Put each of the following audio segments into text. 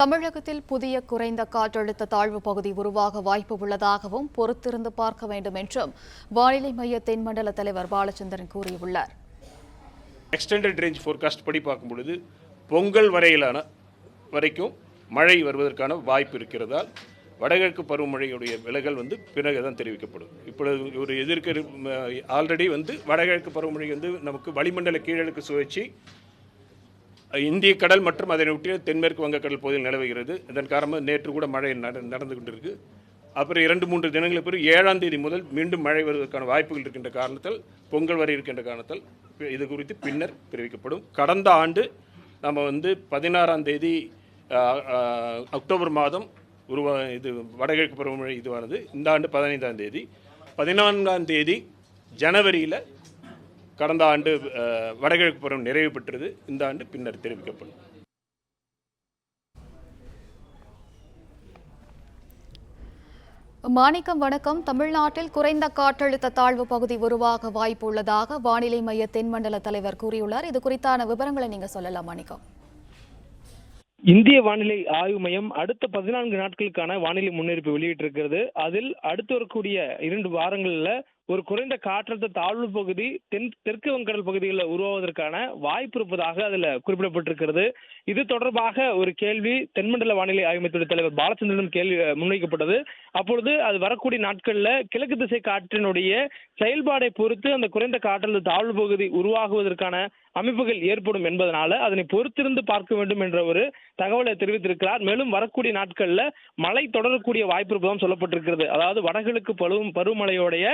தமிழகத்தில் புதிய குறைந்த காற்றழுத்த தாழ்வு பகுதி உருவாக வாய்ப்பு உள்ளதாகவும் பொறுத்திருந்து பார்க்க வேண்டும் என்றும் வானிலை மைய தென்மண்டல தலைவர் பாலச்சந்திரன் கூறியுள்ளார். எக்ஸ்டெண்டட் ரேஞ்ச் ஃபோர்காஸ்ட் படி பார்க்கும்பொழுது பொங்கல் வரைக்கும் மழை வருவதற்கான வாய்ப்பு இருக்கிறதால் வடகிழக்கு பருவமழையுடைய விலகல் பிறகுதான் தெரிவிக்கப்படும். இப்பொழுது ஒரு ஆல்ரெடி வடகிழக்கு பருவமழை நமக்கு வளிமண்டல கீழடுக்கு சுழற்சி இந்திய கடல் மற்றும் அதனை ஒட்டிய தென்மேற்கு வங்கக்கடல் பகுதியில் நிலவுகிறது. இதன் காரணமாக நேற்று கூட மழை நடந்து கொண்டிருக்கு. அப்புறம் 2-3 தினங்களுக்கு பிறகு 7ஆம் தேதி முதல் மீண்டும் மழை வருவதற்கான வாய்ப்புகள் இருக்கின்ற காரணத்தால் பொங்கல் வரை இருக்கின்ற காரணத்தால் இது குறித்து பின்னர் தெரிவிக்கப்படும். கடந்த ஆண்டு நம்ம 16ஆம் தேதி அக்டோபர் மாதம் இது வடகிழக்கு பருவமழை இதுவானது. இந்த ஆண்டு 15ஆம் தேதி 14ஆம் தேதி ஜனவரியில் கடந்த ஆண்டு வடகிழக்கு பருவம் நிறைவு பெற்றது. இந்த ஆண்டு பின்னர் தெரிவிக்கப்படும். மாணிக்கம், வணக்கம். தமிழ்நாட்டில் குறைந்த காற்றழுத்த தாழ்வு பகுதி உருவாக வாய்ப்பு உள்ளதாக வானிலை மைய தென்மண்டல தலைவர் கூறியுள்ளார். இது குறித்தான விவரங்களை நீங்க சொல்லலாம் மாணிக்கம். இந்திய வானிலை ஆய்வு மையம் அடுத்த 14 நாட்களுக்கான வானிலை முன்னறிவிப்பு வெளியிட்டிருக்கிறது. அதில் அடுத்து வரக்கூடிய 2 வாரங்களில் ஒரு குறைந்த காற்றழுத்த தாழ்வு பகுதி தெற்கு வங்கடல் பகுதிகளில் உருவாவதற்கான வாய்ப்பு இருப்பதாக அதில் குறிப்பிடப்பட்டிருக்கிறது. இது தொடர்பாக ஒரு கேள்வி தென்மண்டல வானிலை ஆய்வு மையத்துடைய தலைவர் பாலச்சந்திரன் கேள்வி முன்வைக்கப்பட்டது. அப்பொழுது அது வரக்கூடிய நாட்களில் கிழக்கு திசை காற்றினுடைய செயல்பாடை பொறுத்து அந்த குறைந்த காற்றழுத்த தாழ்வு பகுதி உருவாகுவதற்கான அமைப்புகள் ஏற்படும் என்பதனால அதனை பொறுத்திருந்து பார்க்க வேண்டும் என்ற ஒரு தகவலை தெரிவித்திருக்கிறார். மேலும் வரக்கூடிய நாட்களில் மழை தொடரக்கூடிய வாய்ப்பு இருப்பதாகவும் சொல்லப்பட்டிருக்கிறது. அதாவது வடகிழக்கு பருவமழையோடைய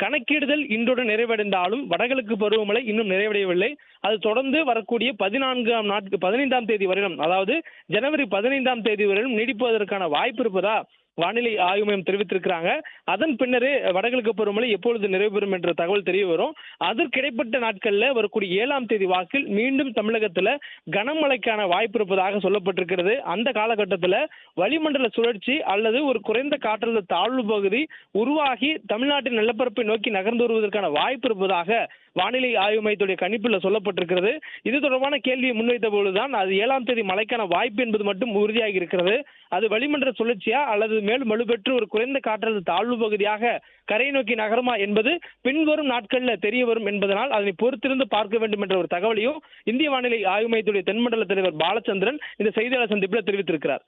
கணக்கீடுதல் இன்றுடன் நிறைவடைந்தாலும் வடகிழக்கு பருவமழை இன்னும் நிறைவடையவில்லை. அது தொடர்ந்து வரக்கூடிய 15ஆம் தேதி வரையிலும், அதாவது ஜனவரி 15ஆம் தேதி வரையிலும் நீடிப்பதற்கான வாய்ப்பு இருப்பதா வானிலை ஆய்வு மையம் தெரிவித்திருக்கிறாங்க. அதன் பின்னரே வடகிழக்கு பருவமழை எப்பொழுது நிறைவு பெறும் என்ற தகவல் தெரிய வரும். அதற்கு இடைப்பட்ட நாட்களில் வரக்கூடிய 7ஆம் தேதி வாக்கில் மீண்டும் தமிழகத்தில் கனமழைக்கான வாய்ப்பு இருப்பதாக சொல்லப்பட்டிருக்கிறது. அந்த காலகட்டத்தில் வளிமண்டல சுழற்சி அல்லது ஒரு குறைந்த காற்றழுத்த தாழ்வு பகுதி உருவாகி தமிழ்நாட்டின் நிலப்பரப்பை நோக்கி நகர்ந்து வருவதற்கான வாய்ப்பு இருப்பதாக வானிலை ஆய்வு மையத்துடைய கணிப்பில் சொல்லப்பட்டிருக்கிறது. இது தொடர்பான கேள்வியை முன்வைத்த பொழுதுதான் அது 7ஆம் தேதி மழைக்கான வாய்ப்பு என்பது மட்டும் உறுதியாகி இருக்கிறது. அது வளிமண்டல சுழற்சியா அல்லது மேலும் வலுப்பெற்று ஒரு குறைந்த காற்றழுத்த தாழ்வு பகுதியாக கரையை நோக்கி நகருமா என்பது பின்வரும் நாட்களில் தெரிய வரும் என்பதனால் அதனை பொறுத்திருந்து பார்க்க வேண்டும் என்ற ஒரு தகவலையும் இந்திய வானிலை ஆய்வு மையத்துடைய தென்மண்டல தலைவர் பாலச்சந்திரன் இந்த செய்தியாளர் சந்திப்பில் தெரிவித்திருக்கிறார்.